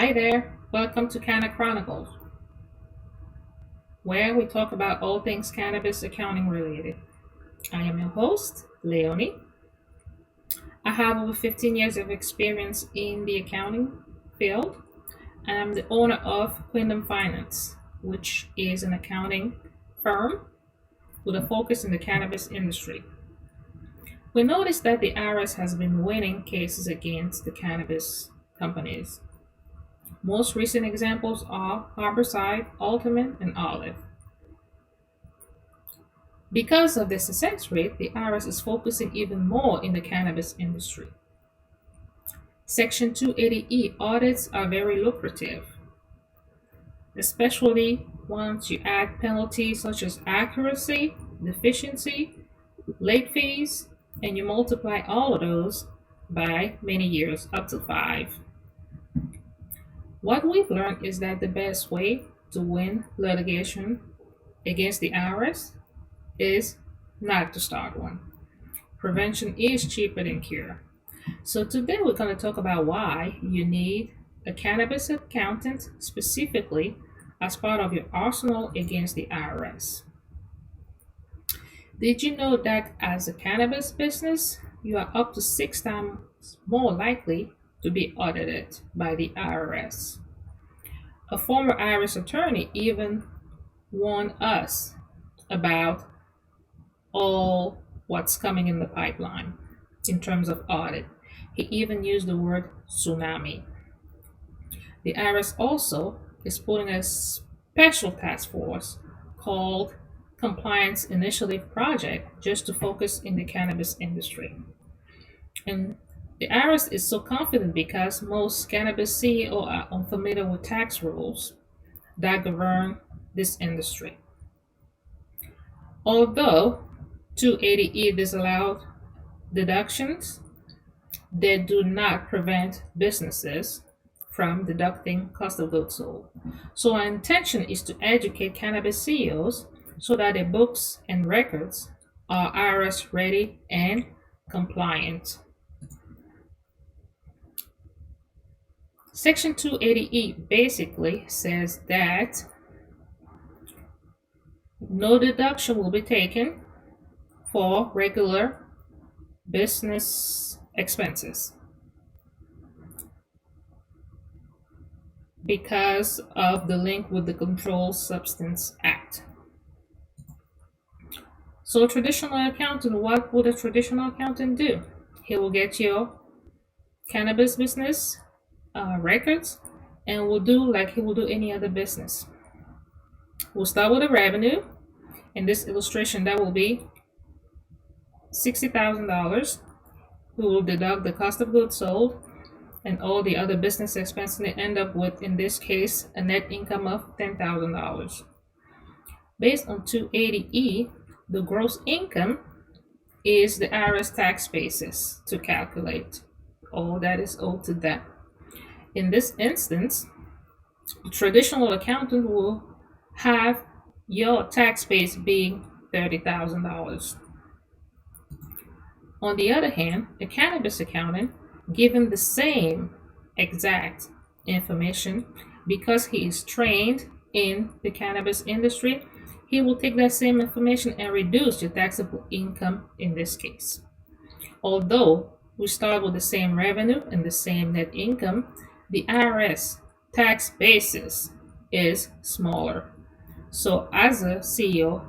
Hi there, welcome to Canna Chronicles, where we talk about all things cannabis accounting related. I am your host, Leonie. I have over 15 years of experience in the accounting field, and I'm the owner of Quindom Finance, which is an accounting firm with a focus in the cannabis industry. We noticed that the IRS has been winning cases against the cannabis companies. Most recent examples are Harborside, Ultimate, and Olive. Because of the success rate, the IRS is focusing even more in the cannabis industry. Section 280E audits are very lucrative, especially once you add penalties such as accuracy, deficiency, late fees, and you multiply all of those by many years, up to 5. What we've learned is that the best way to win litigation against the IRS is not to start one. Prevention is cheaper than cure. So today we're going to talk about why you need a cannabis accountant specifically as part of your arsenal against the IRS. Did you know that as a cannabis business, you are up to 6 times more likely to be audited by the IRS? A former IRS attorney even warned us about all what's coming in the pipeline in terms of audit. He even used the word tsunami. The IRS also is putting a special task force called Compliance Initiative Project just to focus in the cannabis industry. And the IRS is so confident because most cannabis CEO are unfamiliar with tax rules that govern this industry. Although 280E disallowed deductions, they do not prevent businesses from deducting cost of goods sold. So our intention is to educate cannabis CEOs so that their books and records are IRS ready and compliant. Section 280E basically says that no deduction will be taken for regular business expenses because of the link with the Controlled Substance Act. So traditional accountant, what would a traditional accountant do? He will get your cannabis business records and will do like he will do any other business. We'll start with the revenue. In this illustration, that will be $60,000. We will deduct the cost of goods sold and all the other business expenses and end up with, in this case, a net income of $10,000. Based on 280E, the gross income is the IRS tax basis to calculate all that is owed to them. In this instance, the traditional accountant will have your tax base being $30,000. On the other hand, a cannabis accountant, given the same exact information, because he is trained in the cannabis industry, he will take that same information and reduce your taxable income in this case. Although we start with the same revenue and the same net income, the IRS tax basis is smaller. So as a CEO,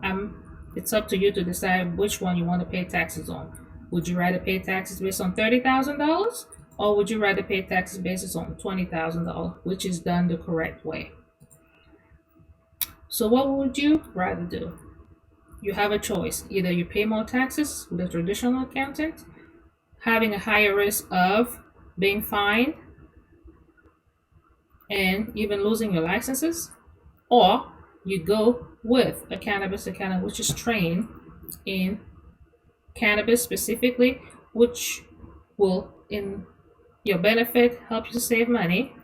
it's up to you to decide which one you want to pay taxes on. Would you rather pay taxes based on $30,000 or would you rather pay taxes based on $20,000, which is done the correct way? So what would you rather do? You have a choice. Either you pay more taxes with a traditional accountant, having a higher risk of being fined and even losing your licenses, or you go with a cannabis accountant which is trained in cannabis specifically, which will, in your benefit, help you to save money,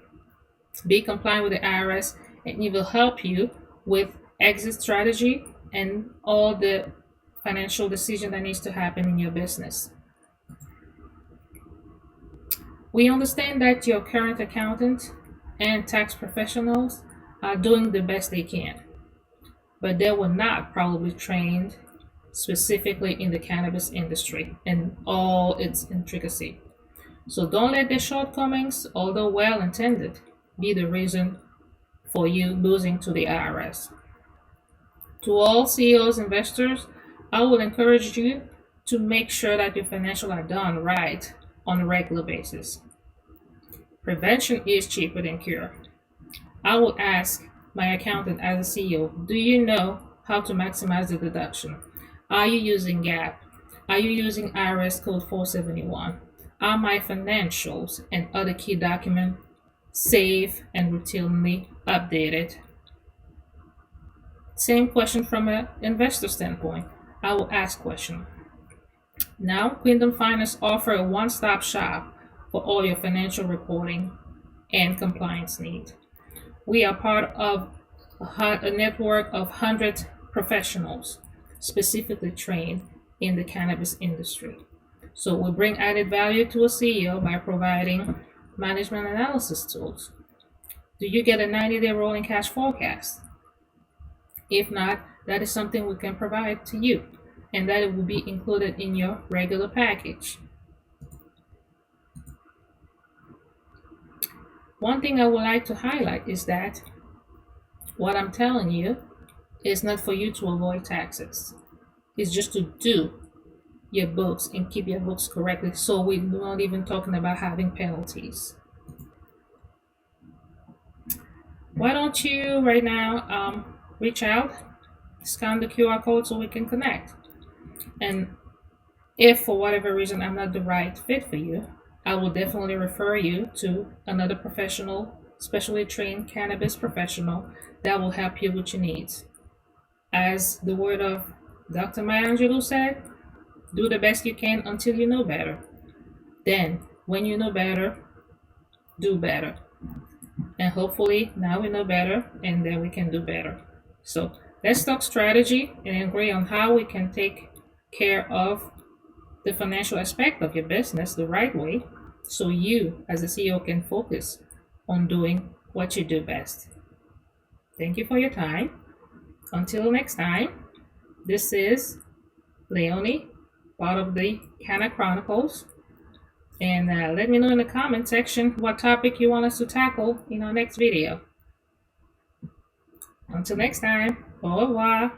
be compliant with the IRS, and it will help you with exit strategy and all the financial decision that needs to happen in your business. We understand that your current accountant and tax professionals are doing the best they can, but they were not probably trained specifically in the cannabis industry and all its intricacy. So don't let their shortcomings, although well intended, be the reason for you losing to the IRS. To all CEOs, investors, I will encourage you to make sure that your financials are done right on a regular basis. Prevention is cheaper than cure. I will ask my accountant as a CEO, do you know how to maximize the deduction? Are you using GAAP? Are you using IRS code 471? Are my financials and other key documents safe and routinely updated? Same question from an investor standpoint. I will ask question. Now, Kingdom Finance offer a one-stop shop for all your financial reporting and compliance needs. We are part of a network of 100 professionals specifically trained in the cannabis industry. So we bring added value to a CEO by providing management analysis tools. Do you get a 90-day rolling cash forecast? If not, that is something we can provide to you, and that it will be included in your regular package. One thing I would like to highlight is that what I'm telling you is not for you to avoid taxes. It's just to do your books and keep your books correctly. So we're not even talking about having penalties. Why don't you right now reach out, scan the QR code so we can connect. And if for whatever reason I'm not the right fit for you, I will definitely refer you to another professional, specially trained cannabis professional that will help you with your needs. As the word of Dr. Maya Angelou said, do the best you can until you know better. Then, when you know better, do better. And hopefully now we know better and then we can do better. So let's talk strategy and agree on how we can take care of the financial aspect of your business the right way so you as a CEO can focus on doing what you do best. Thank you for your time. Until next time, this is Leonie, part of the Canna Chronicles. And let me know in the comment section what topic you want us to tackle in our next video. Until next time, au revoir.